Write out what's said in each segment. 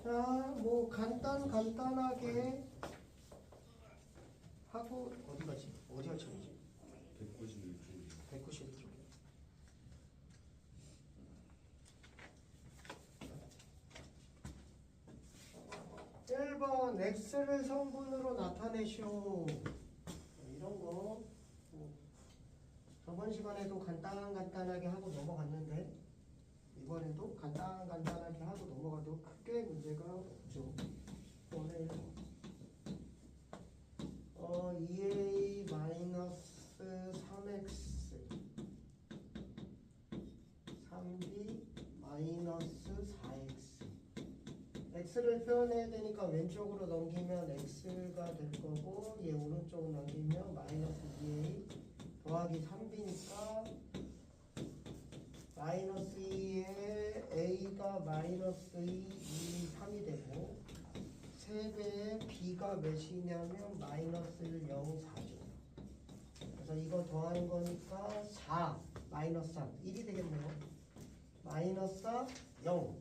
자, 뭐 간단하게 하고 어디 가지? 어디가 책이지? 191쪽. 191쪽. 1번 x를 성분으로 나타내시오. 이런 거 저번 시간에도 간단하게 하고 넘어갔는데 이번에도 간단하게 하고 넘어가도 크게 문제가 없죠. 이번에 2a-3x 3b-4x x를 표현해야 되니까 왼쪽으로 넘기면 x가 될 거고 얘 오른쪽으로 넘기면 마이너스 2a 더하기 3b니까 마이너스 2에 a가 마이너스 2, 3이 되고 3배에 b가 몇이냐면 마이너스 1, 0, 4죠. 그래서 이거 더하는 거니까 4 마이너스 3 1이 되겠네요. 마이너스 4, 0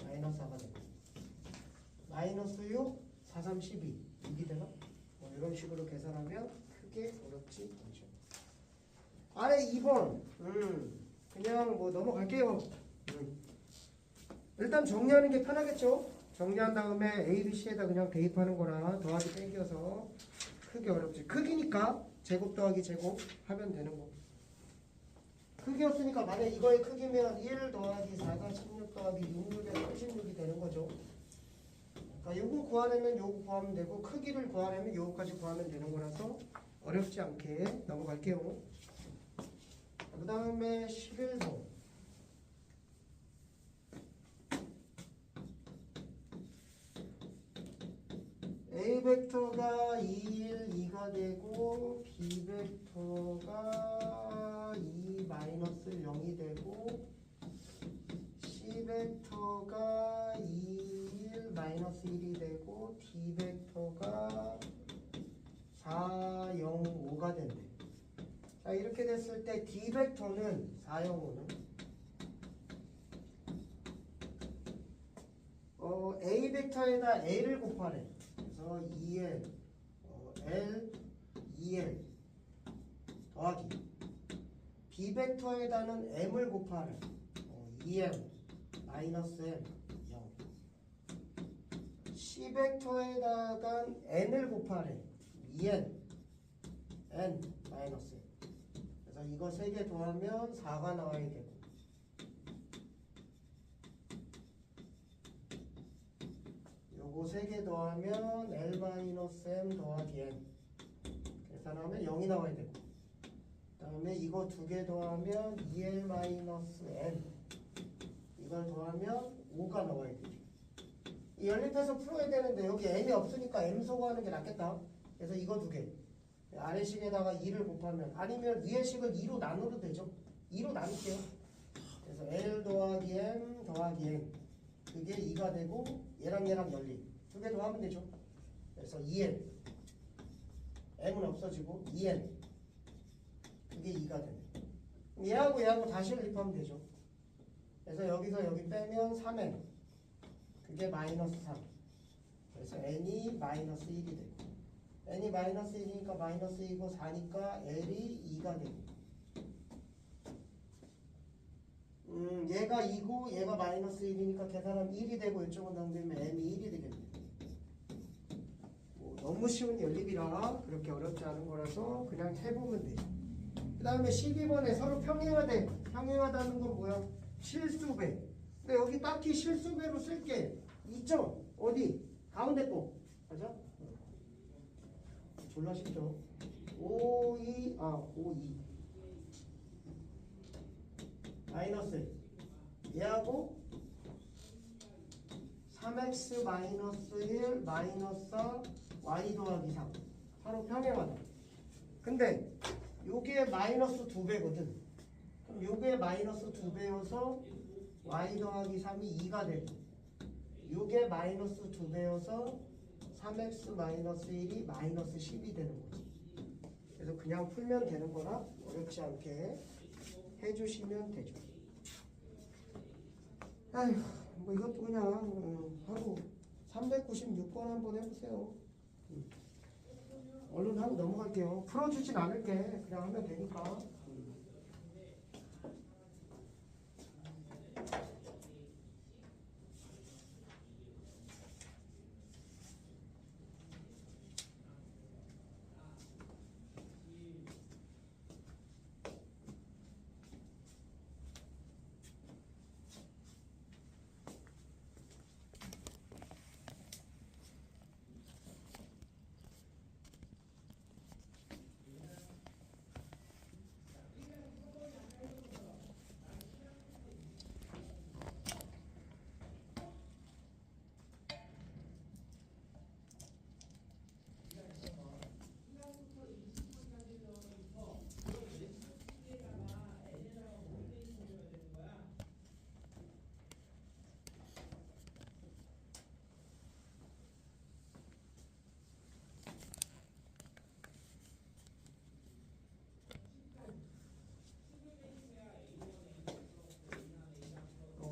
마이너스 4가 되고 마이너스 6, 4, 3, 12 6이 되나? 뭐 이런 식으로 계산하면 크게 어렵지 않죠. 아래 2번 그냥 뭐 넘어갈게요. 일단 정리하는 게 편하겠죠. 정리한 다음에 A, B, C에다 그냥 대입하는 거라 더하기 땡겨서 크게 어렵지. 크기니까 제곱 더하기 제곱 하면 되는 거. 크기였으니까 만약 이거의 크기면 1 더하기 4가 16 더하기 6, 6에 36이 되는 거죠. 그러니까 요거 구하려면 요거 구하면 되고 크기를 구하려면 요거까지 구하면 되는 거라서 어렵지 않게 넘어갈게요. 그 다음에 11번 A 벡터가 2, 1, 2가 되고 B 벡터가 2, 마이너스 0이 되고 C 벡터가 2, 1, 마이너스 1이 되고 D 벡터가 4, 0, 5가 된대. 자, 이렇게 됐을 때 D 벡터는 4, 0, 5는 A 벡터에다 L을 곱하래. 그래서 2L, L, 2L 더하기 B 벡터에다는 M을 곱하래. 2M, 마이너스 M, 0. C 벡터에다가 N을 곱하래. 2N, N, 마이너스 M. 그래서 이거 3개 더하면 4가 나와야 되고 요거 3개 더하면 L-M 더하기 N 계산하면 0이 나와야 되고 그 다음에 이거 2개 더하면 2L-N 이걸 더하면 5가 나와야 되죠. 이 연립해서 풀어야 되는데 여기 M이 없으니까 M 소거하는 게 낫겠다. 그래서 이거 2개 아래 식에다가 2를 곱하면 아니면 위에 식을 2로 나눠도 되죠. 2로 나눌게요. 그래서 L 더하기 M 더하기 N 그게 2가 되고 얘랑 연립 2개 더하면 되죠. 그래서 2N M은 없어지고 2N 그게 2가 되네. 얘하고 다시 연립하면 되죠. 그래서 여기서 여기 빼면 3N 그게 마이너스 3 그래서 N이 마이너스 1이 되고 N이 마이너스 1이니까 마이너스 2고 4니까 L이 2가 되고 얘가 2고 얘가 마이너스 1이니까 계산하면 1이 되고 이쪽은 넘기면 M이 1이 되겠네. 뭐 너무 쉬운 연립이라 그렇게 어렵지 않은 거라서 그냥 해보면 돼요. 그 다음에 12번에 서로 평행하다는 건 뭐야? 실수배. 근데 여기 딱히 실수배로 쓸게 있죠? 어디? 가운데 거 맞아? 졸라 쉽죠? 5, 2 마이너스 얘하고 3x 마이너스 1 마이너스 4 y 더하기 3 서로 평행하다. 근데 요게 마이너스 2배거든. 그럼 요게 마이너스 2배여서 y 더하기 3이 2가 되고 요게 마이너스 2배여서 3x 마이너스 1이 마이너스 10이 되는 거지. 그래서 그냥 풀면 되는 거라 어렵지 않게 해주시면 되죠. 아휴 뭐 이것도 그냥 하고 396번 한번 해보세요. 얼른 하고 넘어갈게요. 풀어주진 않을게. 그냥 하면 되니까.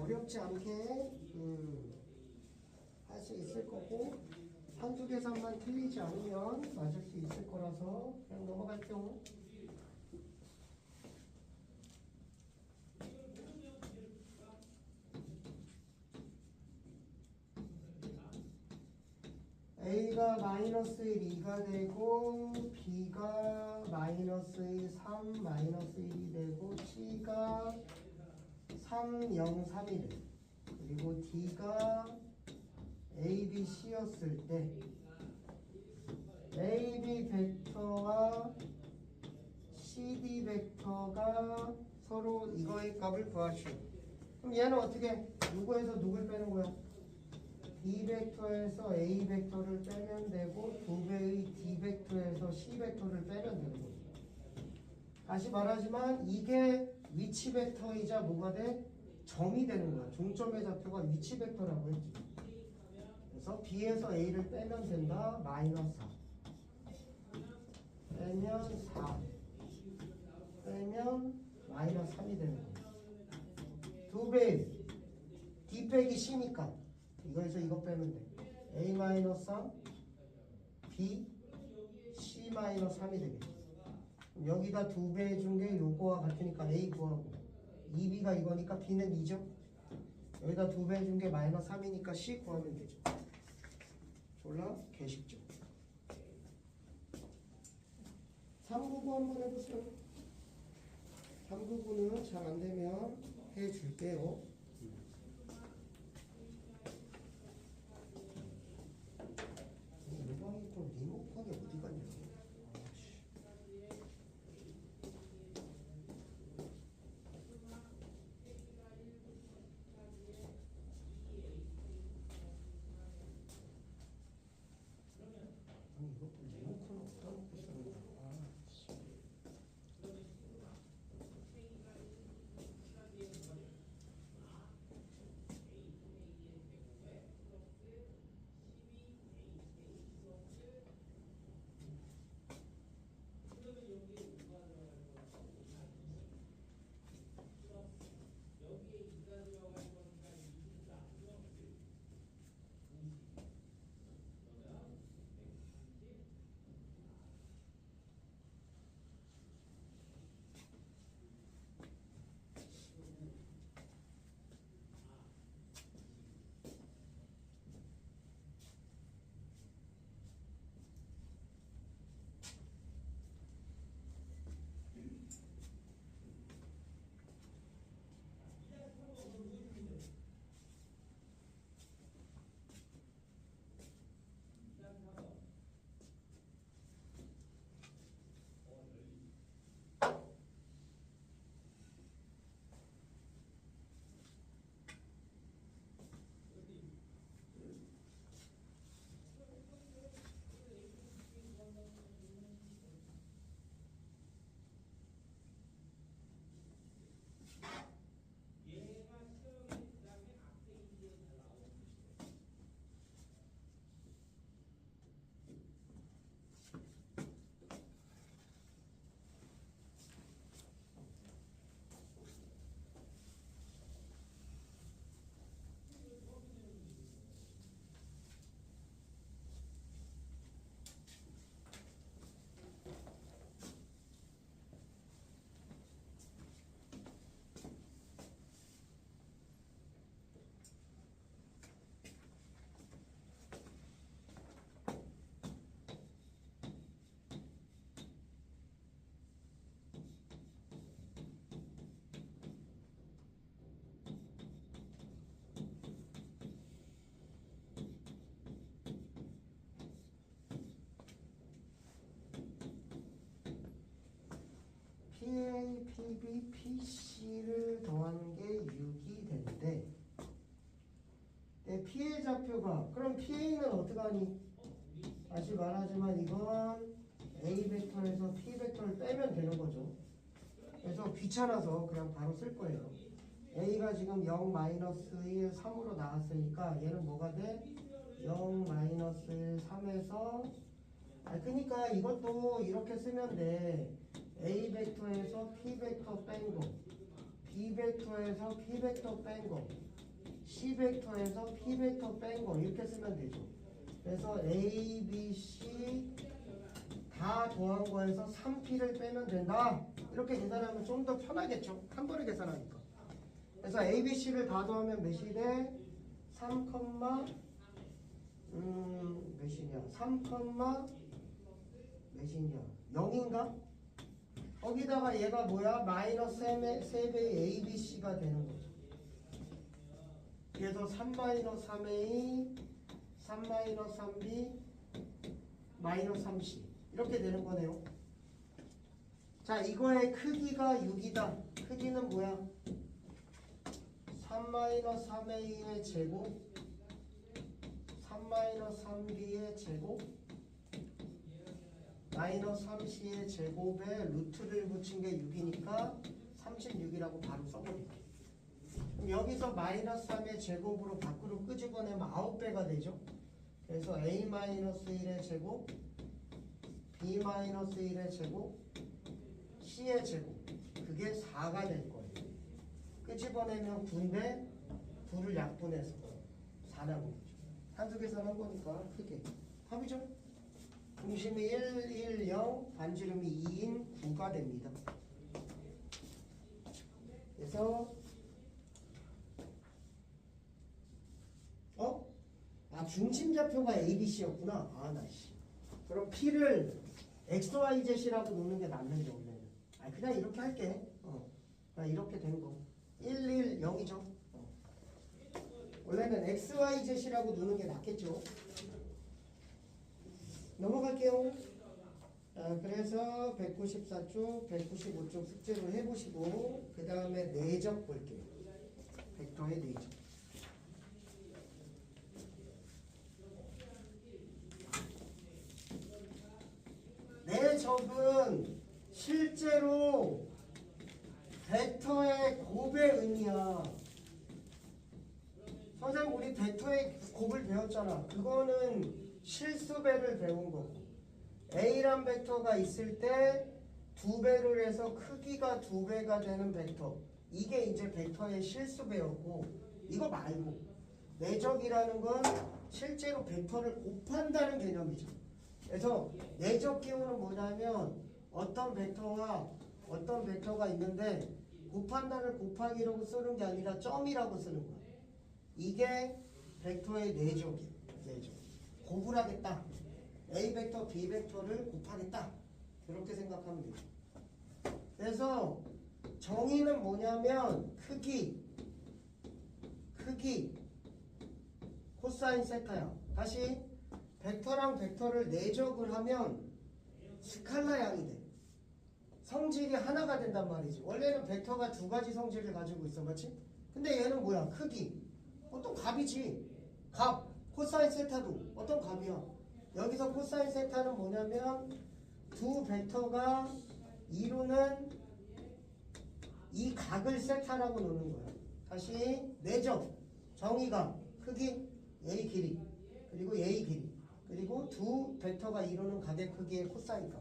어렵지 않게 할 수 있을 거고 한두 계산만 틀리지 않으면 맞을 수 있을 거라서 그냥 넘어갈게요. A가 마이너스 1, 2가 되고 B가 마이너스 1, 3, 마이너스 1이 되고 C가 3, 0, 3이 돼. 그리고 D가 A, B, C였을 때 A, B 벡터와 CD 벡터가 서로 이거의 값을 구하시오. 그럼 얘는 어떻게? 누구에서 누굴 빼는 거야? B 벡터에서 A 벡터를 빼면 되고 두 배의 D 벡터에서 C 벡터를 빼면 되는 거죠. 다시 말하지만 이게 위치 벡터이자 뭐가 돼? 점이 되는 거야. 중점의 좌표가 위치 벡터라고 했지. 그래서 B에서 A를 빼면 된다. 마이너스 4 빼면 4 빼면 마이너스 3이 되는 거야. 두 배 D 빼기 C니까 이거에서 이거 빼면 돼. A 마이너스 3 B C 마이너스 3이 되겠지. 여기다 두 배 준 게 요거와 같으니까 A 구하고 2B가 이거니까 B는 2죠. 여기다 두 배 준 게 마이너스 3이니까 C 구하면 되죠. 졸라 개쉽죠. 399 한번 해보세요. 399는 잘 안되면 해줄게요. 일반이 또 리모컨이 어디 갔냐. 아니 이거 리모컨 어디다 놓고 쓰는 거야. PB, PC를 더한 게 6이 된대. 내 P의 좌표가 그럼 PA는 어떡하니? 다시 말하지만 이건 A 벡터에서 P 벡터를 빼면 되는 거죠. 그래서 귀찮아서 그냥 바로 쓸 거예요. A가 지금 0, -1, 3으로 나왔으니까 얘는 뭐가 돼? 0, -1, 3에서 그러니까 이것도 이렇게 쓰면 돼. A 벡터에서 P 벡터 뺀 거, B 벡터에서 P 벡터 뺀 거, C 벡터에서 P 벡터 뺀 거 이렇게 쓰면 되죠. 그래서 A, B, C 다 더한 거에서 3P를 빼면 된다. 이렇게 계산하면 좀 더 편하겠죠. 한 번에 계산하니까. 그래서 A, B, C를 다 더하면 몇이 돼? 3, 몇이냐? 3, 몇이냐? 0인가? 거기다가 얘가 뭐야? 마이너스 3배의 A, B, C가 되는 거죠. 그래서 3-3A, 3-3B, -3C 이렇게 되는 거네요. 자, 이거의 크기가 6이다. 크기는 뭐야? 3-3A의 제곱, 3-3B의 제곱, -3C의 제곱에 루트를 붙인 게 6이니까 36이라고 바로 써버릴게요. 그럼 여기서 -3의 제곱으로 밖으로 끄집어내면 9배가 되죠. 그래서 A-1의 제곱, B-1의 제곱, C의 제곱, 그게 4가 될 거예요. 끄집어내면 9인데 9를 약분해서 4 나오는 거죠. 한수 계산한 거니까 크게 합이죠. 중심이 1, 1, 0, 반지름이 2인 9가 됩니다. 그래서 중심 좌표가 ABC였구나. 그럼 P를 XYZ이라고 놓는 게 낫는데 원래는. 그냥 이렇게 할게. 그냥 이렇게 된 거. 1, 1, 0이죠. 원래는 XYZ이라고 놓는 게 낫겠죠. 넘어갈게요. 그래서 194쪽, 195쪽 숙제로 해보시고 그 다음에 내적 볼게요. 벡터의 내적. 내적은 실제로 벡터의 곱의 의미야. 선생님 우리 벡터의 곱을 배웠잖아. 그거는 실수배를 배운 거고 A란 벡터가 있을 때 2배를 해서 크기가 2배가 되는 벡터, 이게 이제 벡터의 실수배였고, 이거 말고 내적이라는 건 실제로 벡터를 곱한다는 개념이죠. 그래서 내적 기호는 뭐냐면 어떤 벡터와 어떤 벡터가 있는데 곱한다를 곱하기라고 쓰는 게 아니라 점이라고 쓰는 거야. 이게 벡터의 내적이에요. 내적. 곱을 하겠다. A 벡터, B 벡터를 곱하겠다. 그렇게 생각하면 돼요. 그래서 정의는 뭐냐면 크기, 코사인 세타야. 다시 벡터랑 벡터를 내적을 하면 스칼라 양이 돼. 성질이 하나가 된단 말이지. 원래는 벡터가 두 가지 성질을 가지고 있어, 맞지? 근데 얘는 뭐야? 크기. 어떤 값이지. 값. 코사인 세타도 어떤 값이야. 여기서 코사인 세타는 뭐냐면 두 벡터가 이루는 이 각을 세타라고 놓는 거야. 다시 내적. 정의가 크기, A 길이, 그리고 A 길이, 그리고 두 벡터가 이루는 각의 크기의 코사인 값.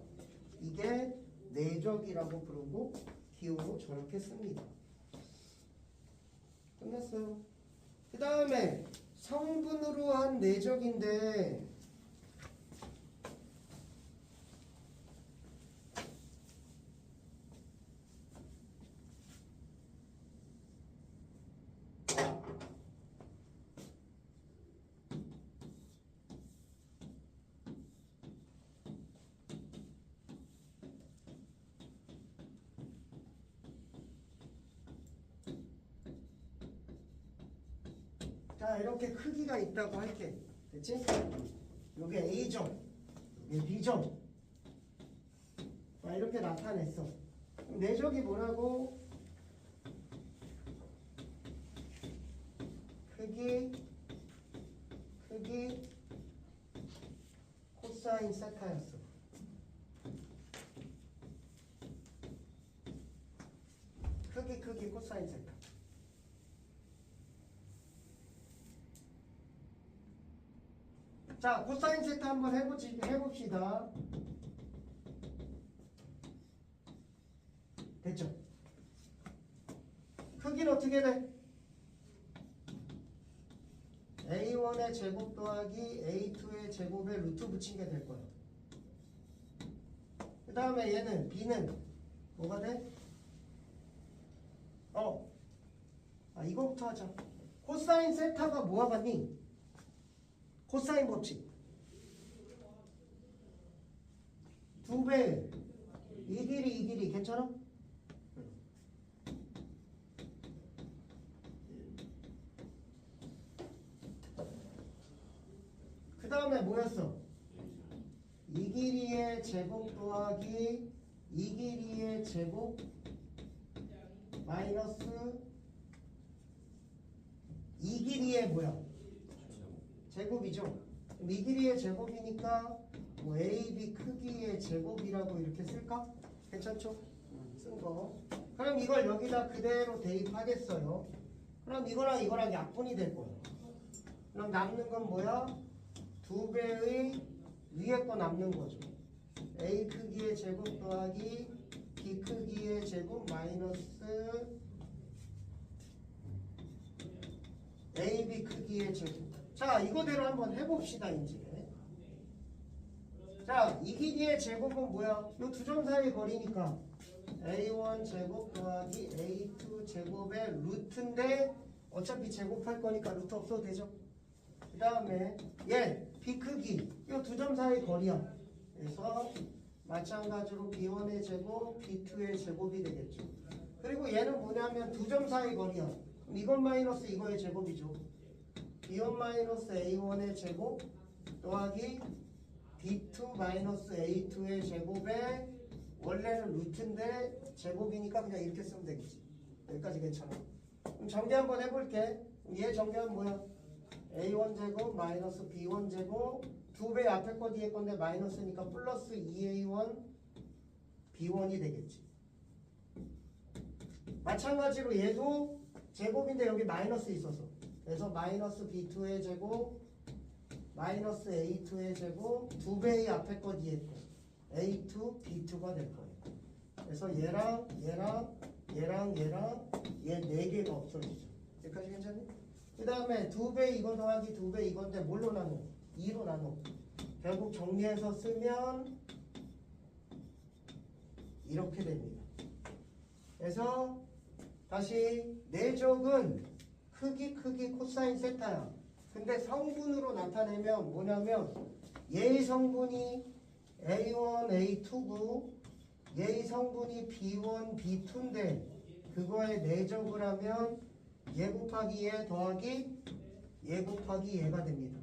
이게 내적이라고 부르고 기호로 저렇게 씁니다. 끝났어요. 그 다음에 성분으로 한 내적인데 자, 이렇게 크기가 있다고 할게. 됐지? 요게 A점, 요게 B점. 자, 이렇게 나타냈어. 내적이 뭐라고? 크기 코사인 세타였어. 크기 코사인 세타. 자, 코사인 세타 한번 해봅시다. 됐죠? 크기는 어떻게 돼? A1의 제곱 더하기 A2의 제곱에 루트 붙인 게 될 거야. 그 다음에 얘는 B는 뭐가 돼? 이거부터 하자. 코사인 세타가 뭐와 같니? 코사인 법칙. 2배 이 길이 괜찮아? 그 다음에 뭐였어? 이 길이의 제곱 더하기 이 길이의 제곱 마이너스 이 길이의 뭐야? 제곱이죠. 그럼 이 길이의 제곱이니까 뭐 AB 크기의 제곱이라고 이렇게 쓸까? 괜찮죠? 쓴 거. 그럼 이걸 여기다 그대로 대입하겠어요. 그럼 이거랑 약분이 될 거예요. 그럼 남는 건 뭐야? 2배의 위에 거 남는 거죠. A 크기의 제곱 더하기 B 크기의 제곱 마이너스 AB 크기의 제곱. 자, 이거대로 한번 해봅시다, 이제. 자, 이 길이의 제곱은 뭐야? 이 두 점 사이 거리니까 A1 제곱 더하기 A2 제곱의 루트인데 어차피 제곱할 거니까 루트 없어도 되죠. 그 다음에 얘 B 크기 이 두 점 사이 거리야. 그래서 마찬가지로 B1의 제곱 B2의 제곱이 되겠죠. 그리고 얘는 뭐냐면 두 점 사이 거리야. 그럼 이건 마이너스 이거의 제곱이죠. B1 마이너스 A1의 제곱 더하기 B2 마이너스 A2의 제곱에 원래는 루트인데 제곱이니까 그냥 이렇게 쓰면 되겠지. 여기까지 괜찮아. 그럼 정리 한번 해볼게. 얘 정리하면 뭐야? A1 제곱 마이너스 B1 제곱 2배 앞에 거 뒤에 건데 마이너스니까 플러스 2A1 B1이 되겠지. 마찬가지로 얘도 제곱인데 여기 마이너스 있어서 그래서 마이너스 B2의 제곱 마이너스 A2의 제곱 2배의 앞에 거 뒤에 거 A2, B2가 될 거예요. 그래서 얘랑 얘 4개가 없어지죠. 여기까지 괜찮니? 그 다음에 2배 이거 더하기 2배 이건데 뭘로 나눠? 2로 나눠. 결국 정리해서 쓰면 이렇게 됩니다. 그래서 다시 내적은 크기 코사인 세타야. 근데 성분으로 나타내면 뭐냐면 얘의 성분이 A1, A2고 얘의 성분이 B1, B2인데 그거에 내적을 하면 얘 곱하기 얘 더하기 얘 곱하기 얘가 됩니다.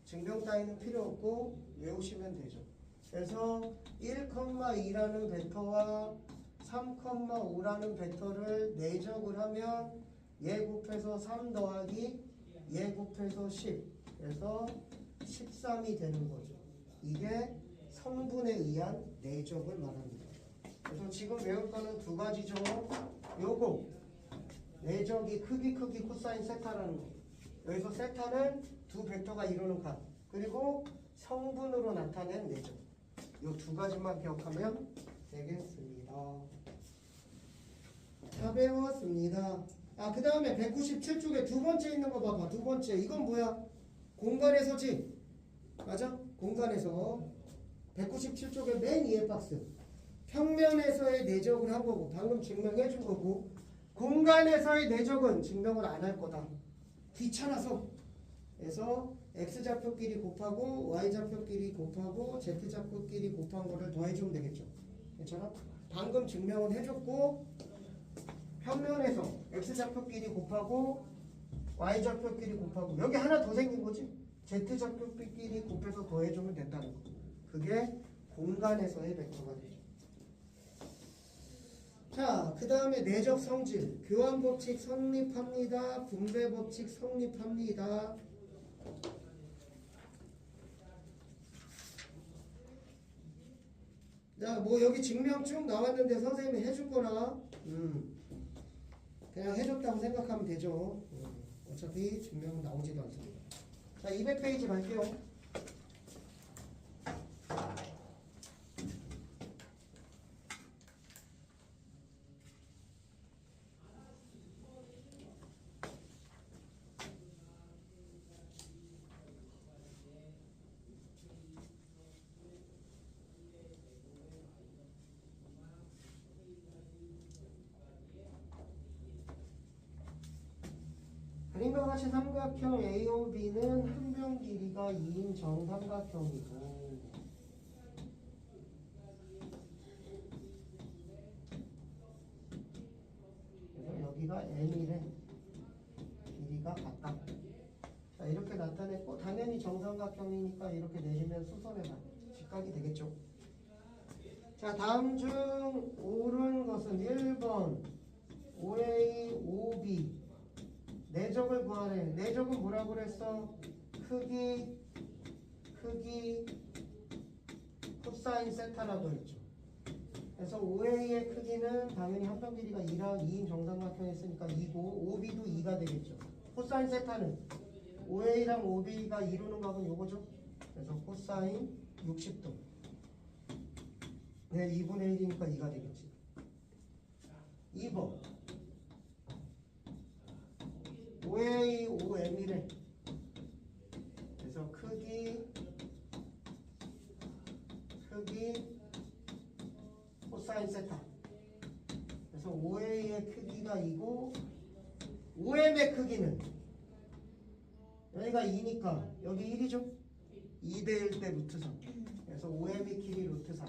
증명 따위는 필요 없고 외우시면 되죠. 그래서 1,2라는 벡터와 3,5라는 벡터를 내적을 하면 얘 곱해서 3 더하기 얘 곱해서 10 그래서 13이 되는 거죠. 이게 성분에 의한 내적을 말합니다. 그래서 지금 외울 거는 두 가지죠. 요거 내적이 크기 코사인 세타라는 거. 여기서 세타는 두 벡터가 이루는 값 그리고 성분으로 나타낸 내적. 요 두 가지만 기억하면 되겠습니다. 다 배웠습니다. 그 다음에 197쪽에 두 번째 있는 거 봐봐. 두 번째 이건 뭐야? 공간에서지? 맞아? 공간에서 197쪽에 맨 위에 박스 평면에서의 내적을 한 거고 방금 증명해 준 거고 공간에서의 내적은 증명을 안 할 거다. 귀찮아서. 그래서 X좌표끼리 곱하고 Y좌표끼리 곱하고 Z좌표끼리 곱한 거를 더해주면 되겠죠. 괜찮아? 방금 증명은 해줬고 평면에서 X좌표끼리 곱하고 Y좌표끼리 곱하고 여기 하나 더 생긴 거지? Z좌표끼리 곱해서 더해주면 된다는 거. 그게 공간에서의 벡터가 되죠. 자, 그 다음에 내적 성질. 교환 법칙 성립합니다. 분배 법칙 성립합니다. 자, 뭐 여기 증명 쭉 나왔는데 선생님이 해줄 거나, 그냥 해줬다고 생각하면 되죠. 어차피 증명은 나오지도 않습니다. 자, 200페이지 갈게요. 그림과 같이 삼각형 AOB는 한 변 길이가 2인 정삼각형이고 그래서 여기가 N이래. 길이가 같다. 자, 이렇게 나타냈고 당연히 정삼각형이니까 이렇게 내리면 수선해봐. 직각이 되겠죠. 자, 다음 중 옳은 것은 1번 OA, OB 내적을 구하래. 내적은 뭐라고 그랬어? 크기, 코사인 세타라고 했죠. 그래서 OA의 크기는 당연히 한변 길이가 2인 정삼각형이 있으니까 2고 OB도 2가 되겠죠. 코사인 세타는 OA랑 OB가 이루는 값은 요거죠. 그래서 코사인 60도. 네, 2분의 1이니까 2가 되겠지. 2번 OA, OM이래. 그래서 크기, 코사인 세타. 그래서 OA의 크기가 2고 OM의 크기는 여기가 2니까 여기 1이죠. 2대 1 대 루트 3. 그래서 OM의 길이 루트 3.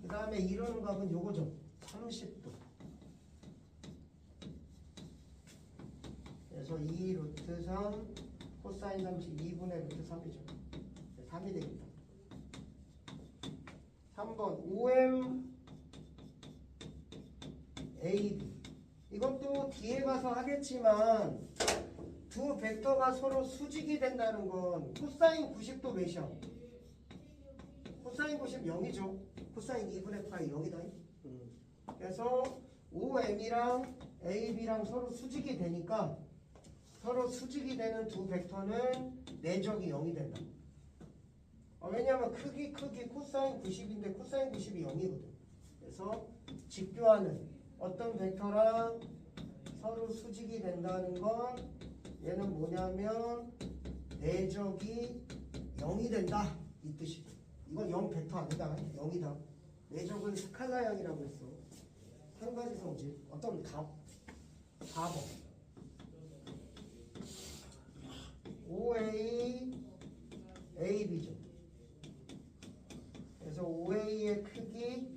그 다음에 이루는 값은 요거죠. 30도. 그래서 2 루트 3 코사인 30 2분의 루트 3이죠. 3이 되겠다. 3번 OM AB 이것도 뒤에 가서 하겠지만 두 벡터가 서로 수직이 된다는 건 코사인 90도 몇이야? 코사인 90 0이죠. 코사인 2분의 파이 0이다. 그래서 OM이랑 AB랑 서로 수직이 되니까 서로 수직이 되는 두 벡터는 내적이 0이 된다. 왜냐하면 크기 코사인 90인데 코사인 90이 0이거든. 그래서 직교하는 어떤 벡터랑 서로 수직이 된다는 건 얘는 뭐냐면 내적이 0이 된다 이 뜻이고 이건 0 벡터 아니다. 0이다. 내적은 스칼라형이라고 했어. 한 가지 성질 어떤 값 4번 OA, AB죠. 그래서 OA의 크기,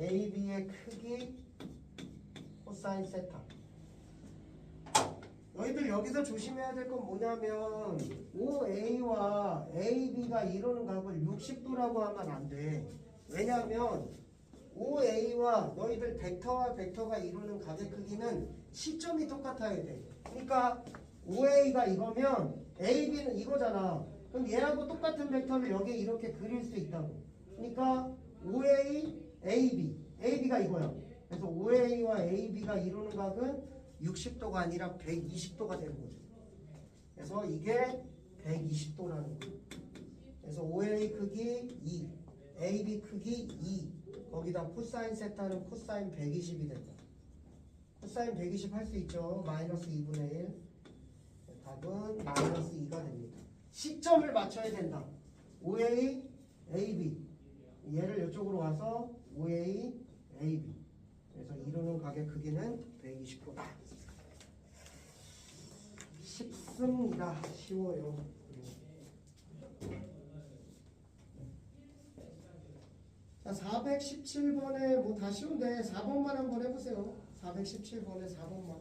AB의 크기, 코사인 세타. 너희들 여기서 조심해야 될 건 뭐냐면 OA와 AB가 이루는 값을 60도라고 하면 안 돼. 왜냐하면 OA와 너희들 벡터와 벡터가 이루는 값의 크기는 시점이 똑같아야 돼. 그러니까 OA가 이거면 AB는 이거잖아. 그럼 얘하고 똑같은 벡터를 여기에 이렇게 그릴 수 있다고. 그러니까 OA, AB. AB가 이거야. 그래서 OA와 AB가 이루는 값은 60도가 아니라 120도가 되는 거죠. 그래서 이게 120도라는 거예요. 그래서 OA 크기 2, AB 크기 2. 거기다 코사인 세타는 코사인 120이 된다. 코사인 120 할 수 있죠. 마이너스 2분의 1. 답은 마이너스 2가 됩니다. 시점을 맞춰야 된다. OA, AB. 얘를 이쪽으로 와서 OA, AB. 그래서 이루는 각의 크기는 120도다. 쉽습니다. 쉬워요. 자, 417번에 뭐 다 쉬운데 4번만 한번 해보세요. 417번에 4번만.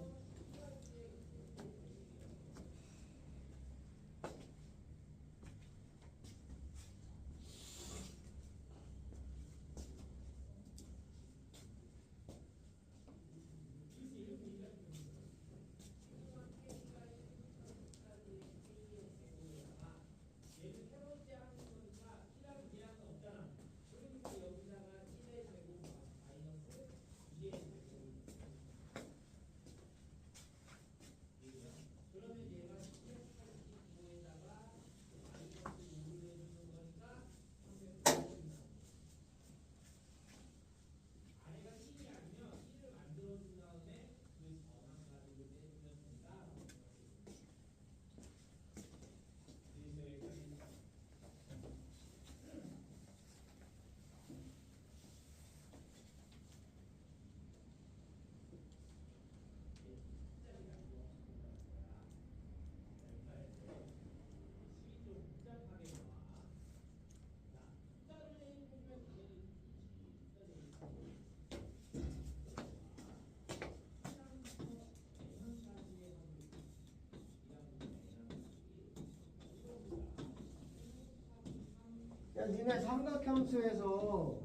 야, 니네 삼각함수에서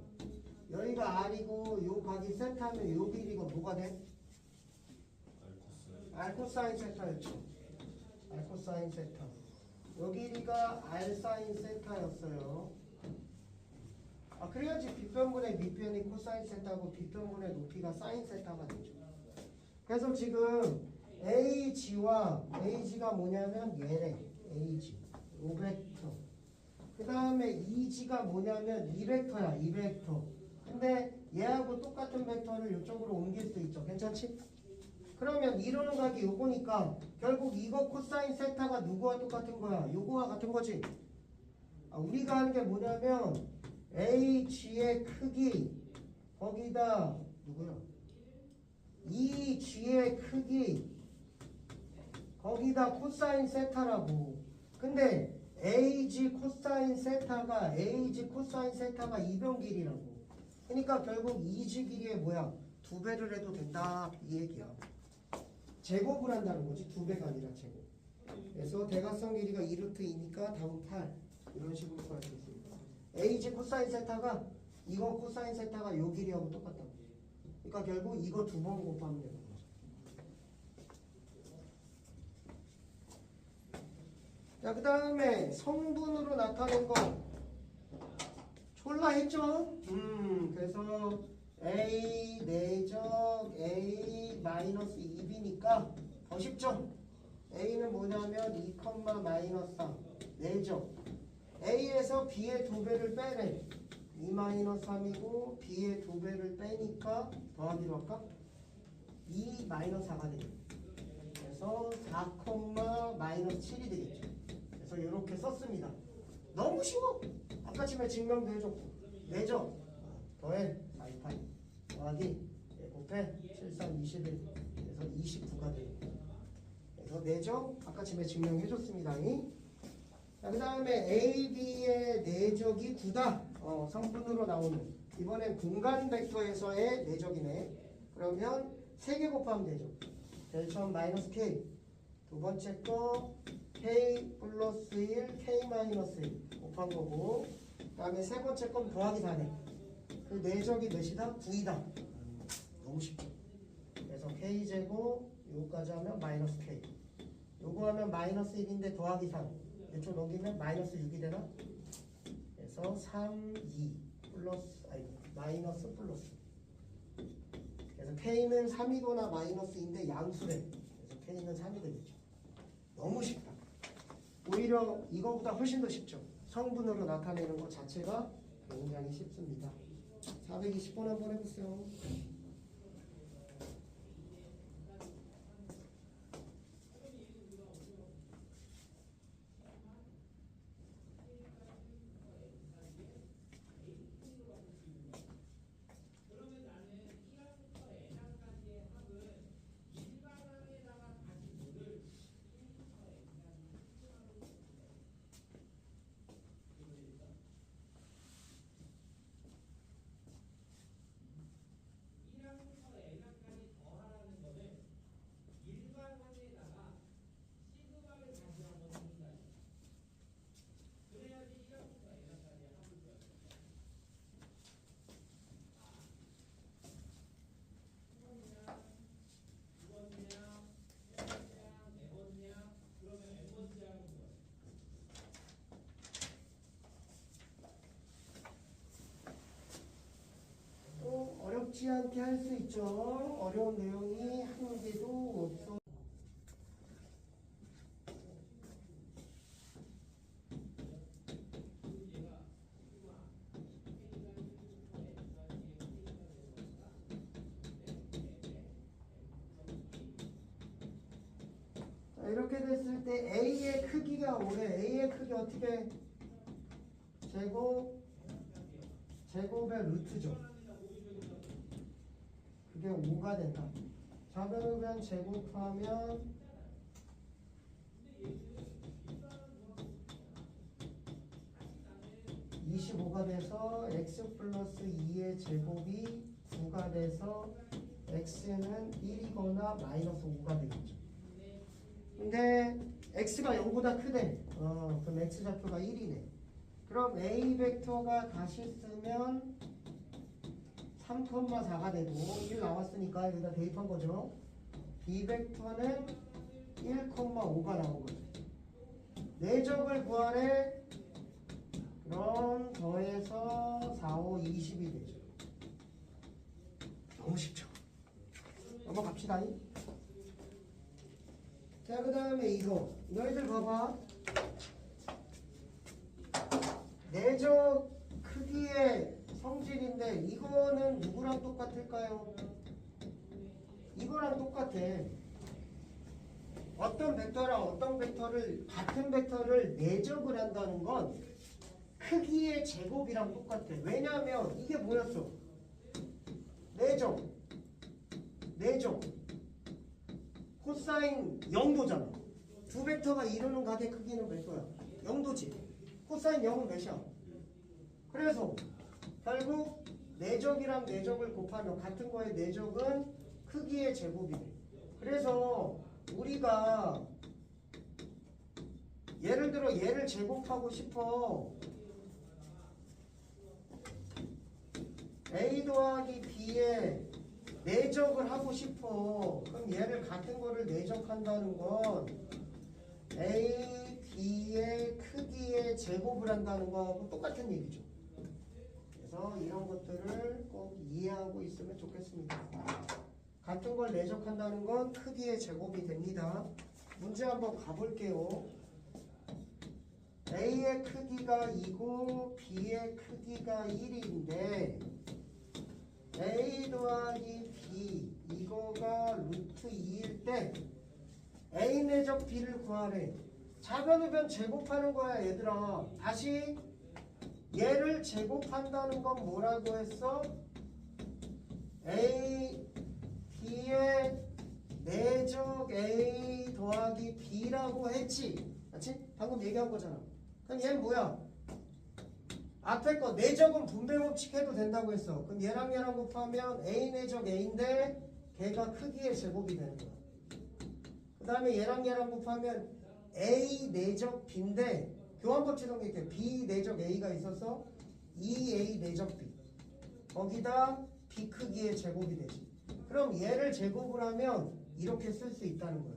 여기가 R이고 요 각이 세타면 요 길이가 뭐가 돼? R 코사인 세타였죠. R 코사인 세타. 요 길이가 R 사인 세타였어요. 아, 그래야지 빗변분의 밑변이 코사인 세타고 빗변분의 높이가 사인 세타가 되죠. 그래서 지금 AG와 AG가 뭐냐면 얘래. AG. 요 벡터. 그 다음에 EG가 뭐냐면 이 벡터야. 이 벡터. 근데 얘하고 똑같은 벡터를 이쪽으로 옮길 수 있죠. 괜찮지? 그러면 이루는 각이 요거니까 결국 이거 코사인 세타가 누구와 똑같은 거야? 요거와 같은 거지. 아, 우리가 하는 게 뭐냐면 AG의 크기 거기다 누구야? EG의 크기 거기다 코사인 세타라고. 근데 AG 코사인 세타가 이변 길이라고. 그러니까 결국 EG 길이의 뭐야? 2배를 해도 된다 이 얘기야. 제곱을 한다는 거지. 2배가 아니라 제곱. 그래서 대각선 길이가 2루트2니까 답은 8. 이런 식으로 구할 수 있습니다. AG 코사인 세타가 이거 코사인 세타가 요 길이하고 똑같다고. 그러니까 결국 이거 2번 곱하면 되는 거죠. 자, 그 다음에 성분으로 나타낸 거 졸라 했죠? 그래서 A 내적 A 마이너스 2B니까 더 쉽죠? A는 뭐냐면 2, 마이너스 3 내적 A에서 B의 2배를 빼래. 2 마이너스 3이고 B의 2배를 빼니까 더하기로 할까? 2 마이너스 4가 되겠죠. 그래서 4, 마이너스 7이 되겠죠. 그래서 이렇게 썼습니다. 너무 쉬워. 아까 전에 증명도 해줬고 내적 더해 4, 2, 8 더하기 곱해 7, 3, 21 그래서 29가 돼요. 그래서 내적 아까 전에 증명해줬습니다. 그 다음에 AB의 내적이 9다. 성분으로 나오는 이번엔 공간 벡터에서의 내적이네. 그러면 3개 곱하면 되죠. 델천 마이너스 K 두 번째 거 K 플러스 1 K 마이너스 1 곱한 거고 그 다음에 세 번째 건 더하기 4네. 그 내적이 몇이다? 9이다. 너무 쉽죠. 그래서 K제곱 요거까지 하면 마이너스 K 요거 하면 마이너스 1인데 더하기 3 이쪽 넘기면 마이너스 6이 되나? 그래서 3, 2 플러스 마이너스 플러스. 그래서 K는 3이거나 마이너스인데 양수래. 그래서 K는 3이 되겠죠. 너무 쉽다. 오히려 이거보다 훨씬 더 쉽죠. 성분으로 나타내는 것 자체가 굉장히 쉽습니다. 420번 한번 해보세요. 어렵지 않게 할 수 있죠. 어려운 내용이 한 개도 없어. 자, 이렇게 됐을 때 A의 크기가 오래. A의 크기 어떻게? 제곱의 루트죠. 그게 5가 된다. 좌변우변 제곱하면 25가 돼서 x 플러스 2의 제곱이 9가 돼서 x는 1이거나 마이너스 5가 되겠죠. 근데 x가 0보다 크대. 그럼 x좌표가 1이네. 그럼 A 벡터가 다시 쓰면 3,4가 되고 1 나왔으니까 여기다 대입한 거죠. B 벡터는 1,5가 나온 거죠. 내적을 구하래. 그럼 더해서 4, 5, 20이 되죠. 너무 쉽죠? 넘어갑시다. 자, 그 다음에 이거. 너희들 봐봐. 내적 크기의 성질인데 이거는 누구랑 똑같을까요? 이거랑 똑같아. 어떤 벡터랑 어떤 벡터를 같은 벡터를 내적을 한다는 건 크기의 제곱이랑 똑같아. 왜냐하면 이게 뭐였어? 내적 코사인 0도잖아. 두 벡터가 이루는 각의 크기는 몇 도야? 0도지. 코사인 0은 몇이야? 그래서 결국 내적이랑 내적을 곱하면 같은 거의 내적은 크기의 제곱이 돼. 그래서 우리가 예를 들어 얘를 제곱하고 싶어. A 더하기 B에 내적을 하고 싶어. 그럼 얘를 같은 거를 내적한다는 건 A, B의 크기의 제곱을 한다는 거하고 똑같은 얘기죠. 그래서 이런 것들을 꼭 이해하고 있으면 좋겠습니다. 같은 걸 내적한다는 건 크기의 제곱이 됩니다. 문제 한번 가볼게요. A의 크기가 2고 B의 크기가 1인데 A 더하기 B 이거가 루트 2일 때 A 내적 B를 구하래. 좌변우변 제곱하는 거야 얘들아. 다시 얘를 제곱한다는 건 뭐라고 했어? A B의 내적 A 더하기 B라고 했지. 맞지? 방금 얘기한 거잖아. 그럼 얘는 뭐야? 앞에 거 내적은 분배 법칙 해도 된다고 했어. 그럼 얘랑 곱하면 A 내적 A인데 걔가 크기의 제곱이 되는 거야. 그 다음에 얘랑 곱하면 A 내적 B인데 교환법칙 정리할게. B 내적 A가 있어서 2A 내적 B 거기다 B 크기의 제곱이 되지. 그럼 얘를 제곱을 하면 이렇게 쓸 수 있다는 거야.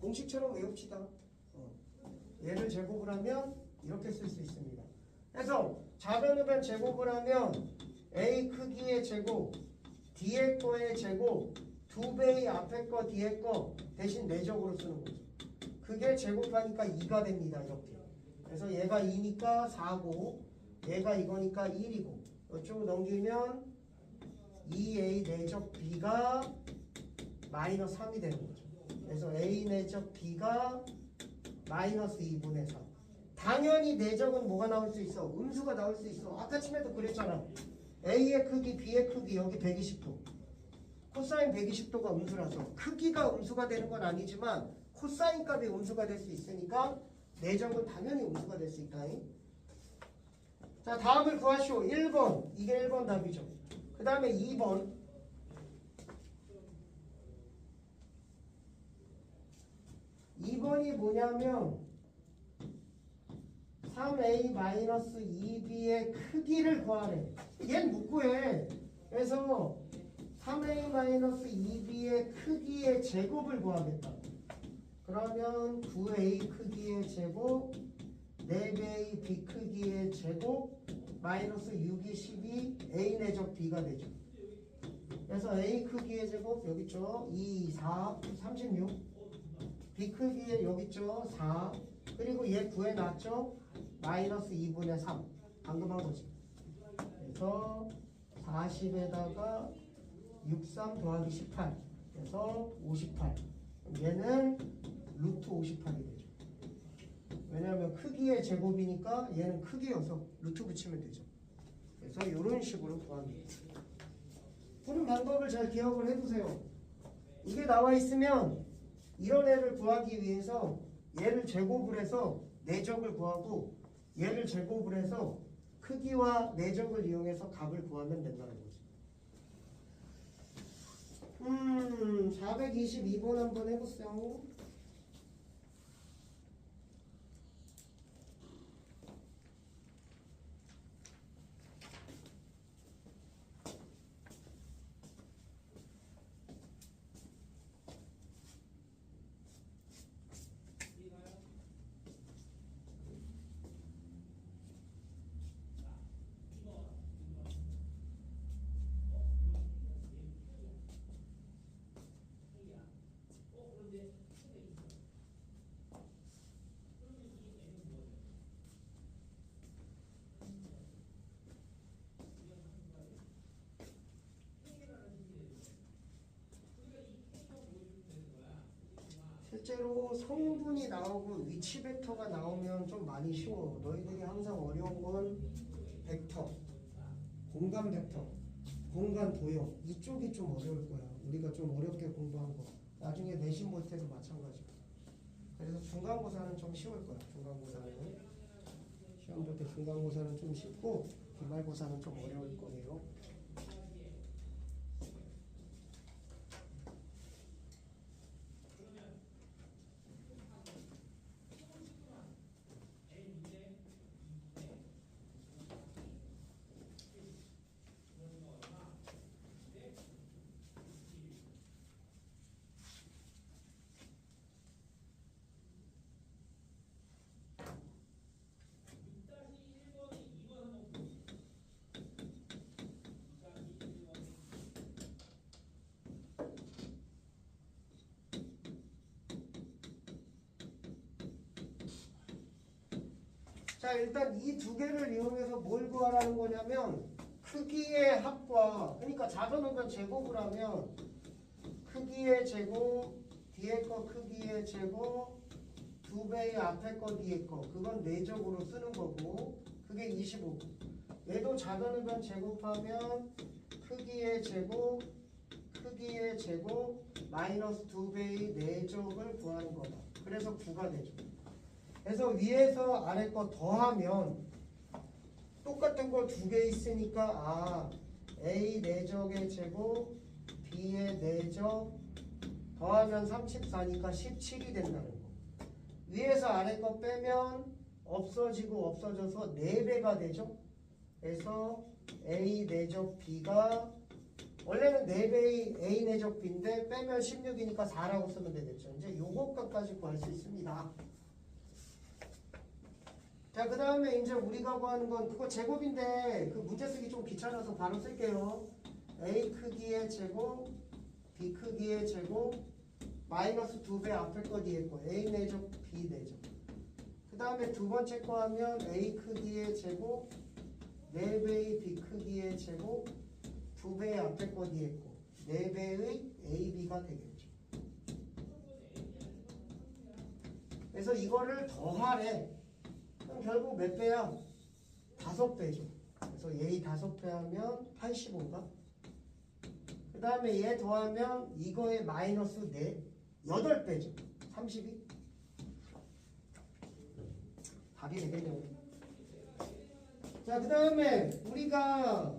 공식처럼 외웁시다. 얘를 제곱을 하면 이렇게 쓸 수 있습니다. 그래서 좌변우변 제곱을 하면 A 크기의 제곱 D의 거의 제곱 2배의 앞에 거 뒤에 거 대신 내적으로 쓰는 거죠. 그게 제곱하니까 2가 됩니다. 이렇게. 그래서 얘가 2니까 4고 얘가 이거니까 1이고 이쪽으로 넘기면 2A 내적 B가 마이너스 3이 되는 거죠. 그래서 A 내적 B가 마이너스 2분의 3. 당연히 내적은 뭐가 나올 수 있어? 음수가 나올 수 있어. 아까 쯤에도 그랬잖아. A의 크기, B의 크기 여기 120도. 코사인 120도가 음수라서 크기가 음수가 되는 건 아니지만 코사인 값이 음수가 될 수 있으니까 내적은 당연히 음수가 될 수 있다. 자, 다음을 구하시오. 1번. 이게 1번 답이죠. 그 다음에 2번. 2번이 뭐냐면 3A-2B의 크기를 구하래. 얘는 못 구해. 그래서 3A-2B의 크기의 제곱을 구하겠다. 그러면 9A 크기의 제곱 4배의 B 크기의 제곱 마이너스 6이 12 A 내적 B가 되죠. 그래서 A 크기의 제곱 여기 있죠. 2, 4, 36 B 크기의 여기 있죠. 4 그리고 얘 구해놨죠. 마이너스 2분의 3 방금 한 거지. 그래서 40에다가 63 더하기 18 그래서 58 얘는 루트 58이 되죠. 왜냐하면 크기의 제곱이니까 얘는 크기여서 루트 붙이면 되죠. 그래서 이런 식으로 구합니다. 푸는 방법을 잘 기억을 해두세요. 이게 나와 있으면 이런 애를 구하기 위해서 얘를 제곱을 해서 내적을 구하고 얘를 제곱을 해서 크기와 내적을 이용해서 값을 구하면 된다는 거죠. 422번 한번 해보세요. 실제로 성분이 나오고 위치 벡터가 나오면 좀 많이 쉬워. 너희들이 항상 어려운 건 벡터, 공간 벡터, 공간 도형 이쪽이 좀 어려울 거야. 우리가 좀 어렵게 공부한 거. 나중에 내신 볼 때도 마찬가지고. 그래서 중간고사는 좀 쉬울 거야. 중간고사는 시험 볼 때 중간고사는 좀 쉽고 기말고사는 좀 어려울 거예요. 자, 일단 이 두 개를 이용해서 뭘 구하라는 거냐면 크기의 합과, 그러니까 자전우변 제곱을 하면 크기의 제곱, 뒤에 거 크기의 제곱, 2배의 앞에 거 뒤에 거, 그건 내적으로 쓰는 거고, 그게 25고. 얘도 자전우변 제곱하면 크기의 제곱, 크기의 제곱, 마이너스 2배의 내적을 구하는 거다. 그래서 9가 되죠. 그래서 위에서 아래 거 더하면 똑같은 거 두 개 있으니까 A 내적의 제곱 B의 내적 더하면 34니까 17이 된다는 거. 위에서 아래 거 빼면 없어지고 없어져서 4배가 되죠. 그래서 A 내적 B가 원래는 4배의 A 내적 B인데 빼면 16이니까 4라고 쓰면 되겠죠. 이제 요것까지 구할 수 있습니다. 자, 그 다음에 이제 우리가 구하는 건 그거 제곱인데 그 문제 쓰기 좀 귀찮아서 바로 쓸게요. A 크기의 제곱, B 크기의 제곱, 마이너스 2배 앞에 거 뒤에 거, A 내적, B 내적. 그 다음에 두 번째 거 하면 A 크기의 제곱, 4배의 B 크기의 제곱, 2배의 앞에 거 뒤에 거, 4배의 AB가 되겠죠. 그래서 이거를 더하래. 그럼 결국 몇 배야? 5배죠. 그래서 얘 5배 하면 85가. 그 다음에 얘 더하면 이거에 마이너스 8배죠. 32. 답이 되겠네요. 자, 그 다음에 우리가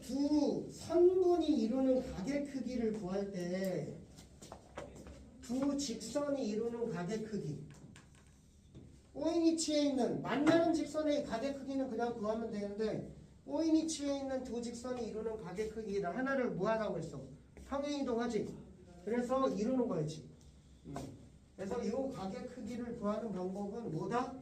두 선분이 이루는 가게 크기를 구할 때 두 직선이 이루는 가게 크기, O인위치에 있는 만나는 직선의 가게 크기는 그냥 구하면 되는데 O인위치에 있는 두 직선이 이루는 가게 크기를 하나를 뭐 하라고 했어? 평행이동하지. 그래서 이루는 거였지. 그래서 이 가게 크기를 구하는 방법은 뭐다?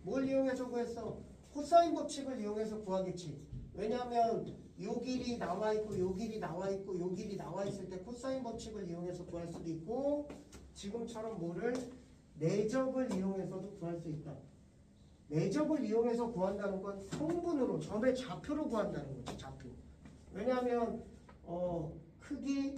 뭘 이용해서 구했어? 코사인 법칙을 이용해서 구하겠지. 왜냐하면 요 길이 나와 있고 요 길이 나와 있고 요 길이 나와 있을 때 코사인 법칙을 이용해서 구할 수도 있고, 지금처럼 뭐를 내적을 이용해서도 구할 수 있다. 내적을 이용해서 구한다는 건 성분으로, 점의 좌표로 구한다는 거지. 좌표. 왜냐하면 크기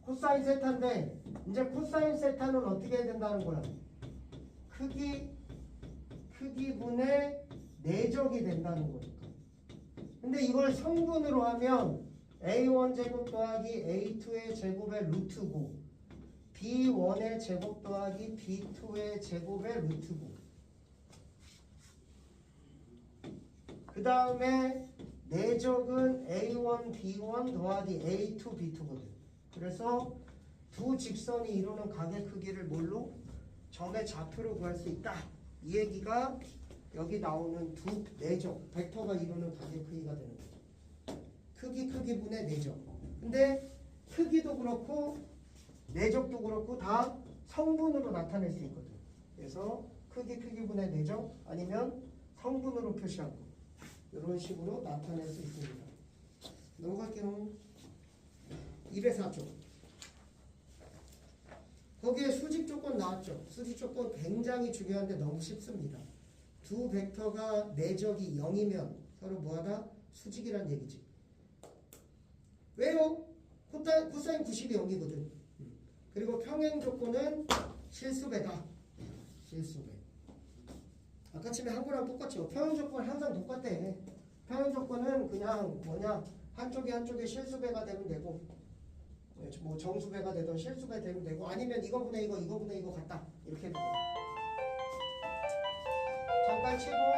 코사인 세타인데 이제 코사인 세타는 어떻게 해야 된다는 거야? 크기분의 내적이 된다는 거니까. 근데 이걸 성분으로 하면 A1 제곱 더하기 A2의 제곱의 루트고 B1의 제곱 더하기 B2의 제곱의 루트고, 그 다음에 내적은 A1 B1 더하기 A2 B2거든. 그래서 두 직선이 이루는 가게 크기를 뭘로? 점의 좌표로 구할 수 있다. 이 얘기가 여기 나오는 두 내적, 벡터가 이루는 가게 크기가 되는 거죠. 크기분의 내적. 근데 크기도 그렇고 내적도 그렇고 다 성분으로 나타낼 수 있거든. 그래서 크기분의 내적 아니면 성분으로 표시하고 이런 식으로 나타낼 수 있습니다. 넘어갈게요. 204쪽. 거기에 수직 조건 나왔죠. 수직 조건 굉장히 중요한데 너무 쉽습니다. 두 벡터가 내적이 0이면 서로 뭐하다? 수직이란 얘기지. 왜요? 코사인 90이 0이거든. 그리고 평행 조건은 실수배다. 실수배. 아까 처음에 한 거랑 똑같죠. 평행 조건 항상 똑같대. 평행 조건은 그냥 뭐냐? 한쪽에 실수배가 되면 되고, 뭐 정수배가 되든 실수배 되면 되고, 아니면 이거분의 이거 같다. 이렇게 되고. 잠깐 치고